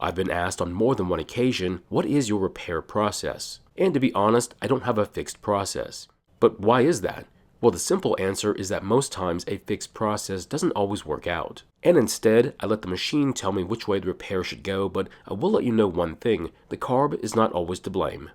I've been asked on more than one occasion, what is your repair process? And to be honest, I don't have a fixed process. But why is that? Well, the simple answer is that most times a fixed process doesn't always work out. And instead, I let the machine tell me which way the repair should go, but I will let you know one thing, the carb is not always to blame.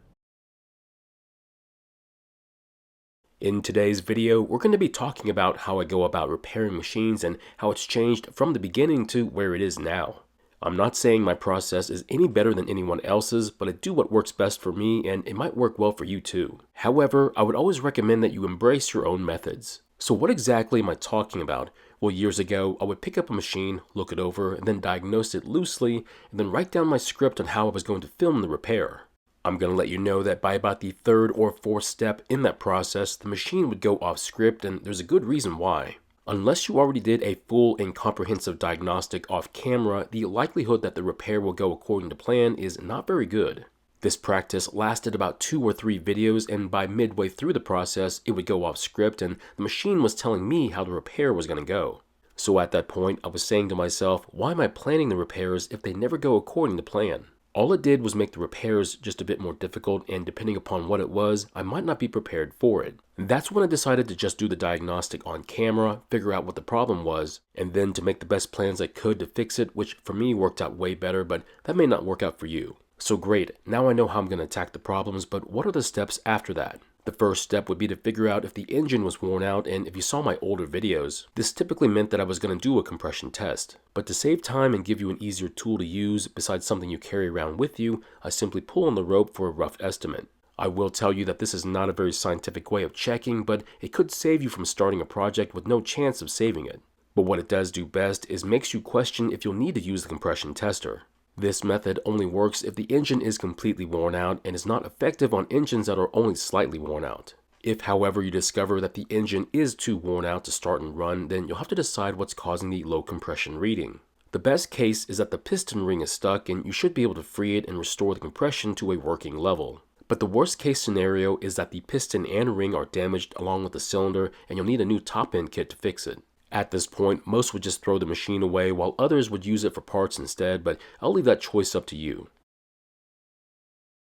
In today's video, we're going to be talking about how I go about repairing machines and how it's changed from the beginning to where it is now. I'm not saying my process is any better than anyone else's, but I do what works best for me and it might work well for you too. However, I would always recommend that you embrace your own methods. So what exactly am I talking about? Well, years ago, I would pick up a machine, look it over, and then diagnose it loosely, and then write down my script on how I was going to film the repair. I'm going to let you know that by about the third or fourth step in that process, the machine would go off script, and there's a good reason why. Unless you already did a full and comprehensive diagnostic off camera, the likelihood that the repair will go according to plan is not very good. This practice lasted about 2 or 3 videos, and by midway through the process, it would go off script, and the machine was telling me how the repair was going to go. So at that point, I was saying to myself, why am I planning the repairs if they never go according to plan? All it did was make the repairs just a bit more difficult, and depending upon what it was, I might not be prepared for it. That's when I decided to just do the diagnostic on camera, figure out what the problem was, and then to make the best plans I could to fix it, which for me worked out way better, but that may not work out for you. So great, now I know how I'm going to attack the problems, but what are the steps after that? The first step would be to figure out if the engine was worn out, and if you saw my older videos, this typically meant that I was going to do a compression test. But to save time and give you an easier tool to use besides something you carry around with you, I simply pull on the rope for a rough estimate. I will tell you that this is not a very scientific way of checking, but it could save you from starting a project with no chance of saving it. But what it does do best is makes you question if you'll need to use the compression tester. This method only works if the engine is completely worn out and is not effective on engines that are only slightly worn out. If, however, you discover that the engine is too worn out to start and run, then you'll have to decide what's causing the low compression reading. The best case is that the piston ring is stuck and you should be able to free it and restore the compression to a working level. But the worst case scenario is that the piston and ring are damaged along with the cylinder and you'll need a new top end kit to fix it. At this point, most would just throw the machine away while others would use it for parts instead, but I'll leave that choice up to you.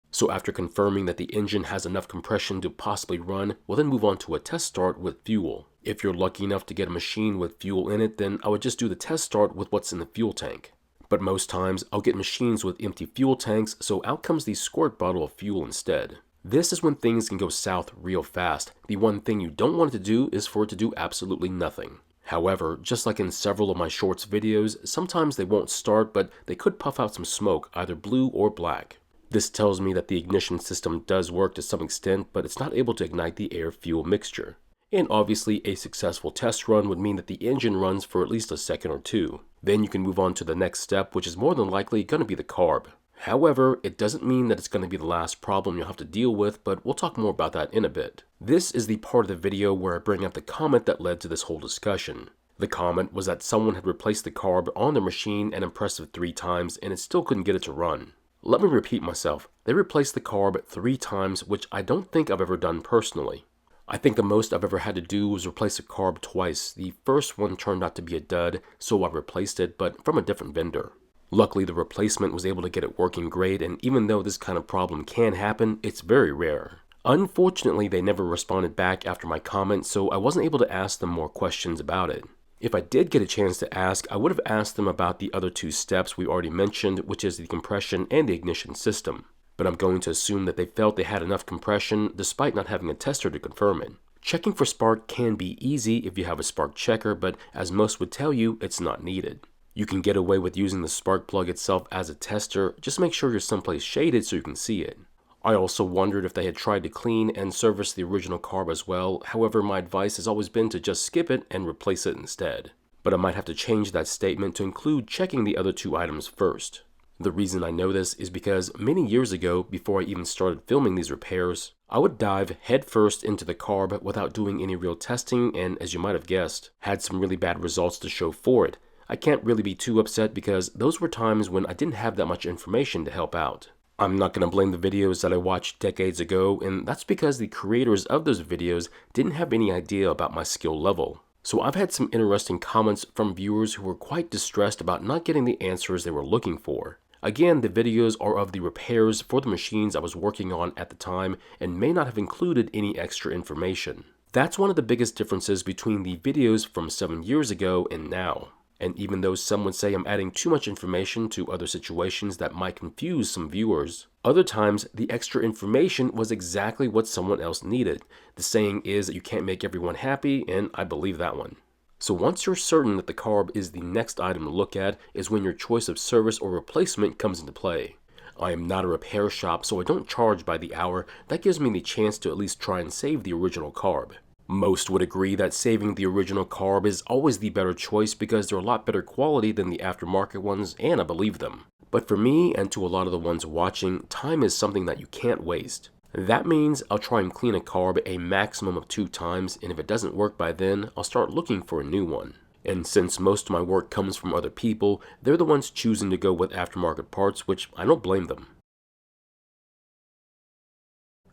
So after confirming that the engine has enough compression to possibly run, we'll then move on to a test start with fuel. If you're lucky enough to get a machine with fuel in it, then I would just do the test start with what's in the fuel tank. But most times, I'll get machines with empty fuel tanks, so out comes the squirt bottle of fuel instead. This is when things can go south real fast. The one thing you don't want it to do is for it to do absolutely nothing. However, just like in several of my shorts videos, sometimes they won't start, but they could puff out some smoke, either blue or black. This tells me that the ignition system does work to some extent, but it's not able to ignite the air-fuel mixture. And obviously, a successful test run would mean that the engine runs for at least a second or two. Then you can move on to the next step, which is more than likely going to be the carb. However, it doesn't mean that it's going to be the last problem you'll have to deal with, but we'll talk more about that in a bit. This is the part of the video where I bring up the comment that led to this whole discussion. The comment was that someone had replaced the carb on their machine an impressive 3 times and it still couldn't get it to run. Let me repeat myself, they replaced the carb 3 times, which I don't think I've ever done personally. I think the most I've ever had to do was replace a carb twice. The first one turned out to be a dud, so I replaced it, but from a different vendor. Luckily, the replacement was able to get it working great, and even though this kind of problem can happen, it's very rare. Unfortunately, they never responded back after my comment, so I wasn't able to ask them more questions about it. If I did get a chance to ask, I would have asked them about the other 2 steps we already mentioned, which is the compression and the ignition system. But I'm going to assume that they felt they had enough compression despite not having a tester to confirm it. Checking for spark can be easy if you have a spark checker, but as most would tell you, it's not needed. You can get away with using the spark plug itself as a tester, just make sure you're someplace shaded so you can see it. I also wondered if they had tried to clean and service the original carb as well, however my advice has always been to just skip it and replace it instead. But I might have to change that statement to include checking the other 2 items first. The reason I know this is because many years ago, before I even started filming these repairs, I would dive headfirst into the carb without doing any real testing and, as you might have guessed, had some really bad results to show for it. I can't really be too upset because those were times when I didn't have that much information to help out. I'm not going to blame the videos that I watched decades ago, and that's because the creators of those videos didn't have any idea about my skill level. So I've had some interesting comments from viewers who were quite distressed about not getting the answers they were looking for. Again, the videos are of the repairs for the machines I was working on at the time and may not have included any extra information. That's one of the biggest differences between the videos from 7 years ago and now. And even though some would say I'm adding too much information to other situations that might confuse some viewers, other times the extra information was exactly what someone else needed. The saying is that you can't make everyone happy, and I believe that one. So once you're certain that the carb is the next item to look at is when your choice of service or replacement comes into play. I am not a repair shop, so I don't charge by the hour. That gives me the chance to at least try and save the original carb. Most would agree that saving the original carb is always the better choice because they're a lot better quality than the aftermarket ones, and I believe them. But for me, and to a lot of the ones watching, time is something that you can't waste. That means I'll try and clean a carb a maximum of 2 times, and if it doesn't work by then, I'll start looking for a new one. And since most of my work comes from other people, they're the ones choosing to go with aftermarket parts, which I don't blame them.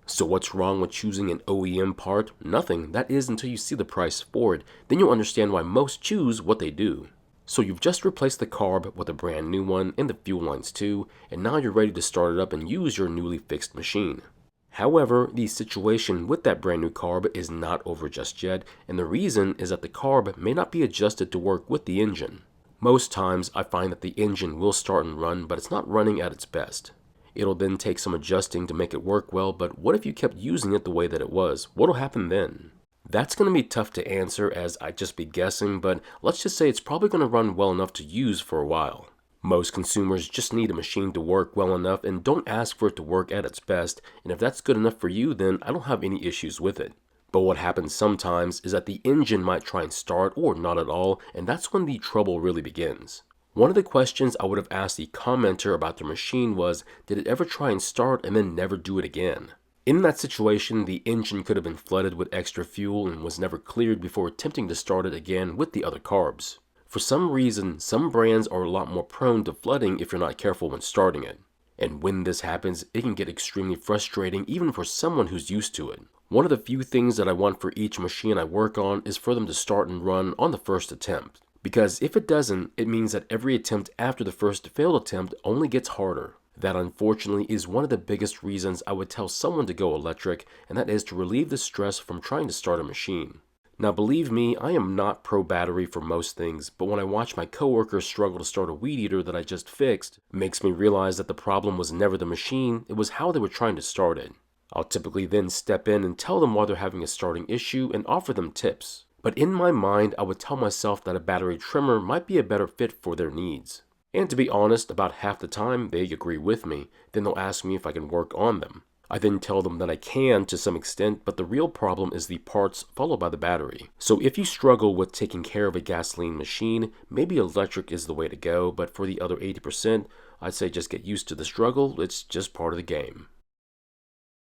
So what's wrong with choosing an OEM part? Nothing. That is until you see the price for it. Then you'll understand why most choose what they do. So you've just replaced the carb with a brand new one and the fuel lines too, and now you're ready to start it up and use your newly fixed machine. However, the situation with that brand new carb is not over just yet, and the reason is that the carb may not be adjusted to work with the engine. Most times I find that the engine will start and run, but it's not running at its best. It'll then take some adjusting to make it work well, but what if you kept using it the way that it was? What'll happen then? That's going to be tough to answer as I'd just be guessing, but let's just say it's probably going to run well enough to use for a while. Most consumers just need a machine to work well enough and don't ask for it to work at its best, and if that's good enough for you, then I don't have any issues with it. But what happens sometimes is that the engine might try and start or not at all, and that's when the trouble really begins. One of the questions I would have asked the commenter about their machine was, did it ever try and start and then never do it again? In that situation, the engine could have been flooded with extra fuel and was never cleared before attempting to start it again with the other carbs. For some reason, some brands are a lot more prone to flooding if you're not careful when starting it. And when this happens, it can get extremely frustrating even for someone who's used to it. One of the few things that I want for each machine I work on is for them to start and run on the first attempt. Because if it doesn't, it means that every attempt after the first failed attempt only gets harder. That unfortunately is one of the biggest reasons I would tell someone to go electric, and that is to relieve the stress from trying to start a machine. Now believe me, I am not pro battery for most things, but when I watch my coworkers struggle to start a weed eater that I just fixed, it makes me realize that the problem was never the machine, it was how they were trying to start it. I'll typically then step in and tell them why they're having a starting issue and offer them tips. But in my mind, I would tell myself that a battery trimmer might be a better fit for their needs. And to be honest, about half the time they agree with me, then they'll ask me if I can work on them. I then tell them that I can to some extent, but the real problem is the parts followed by the battery. So if you struggle with taking care of a gasoline machine, maybe electric is the way to go, but for the other 80%, I'd say just get used to the struggle, it's just part of the game.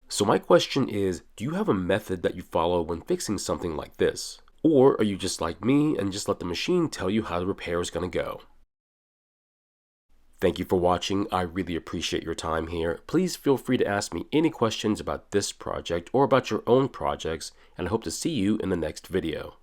So my question is, do you have a method that you follow when fixing something like this? Or are you just like me and just let the machine tell you how the repair is going to go? Thank you for watching. I really appreciate your time here. Please feel free to ask me any questions about this project or about your own projects, and I hope to see you in the next video.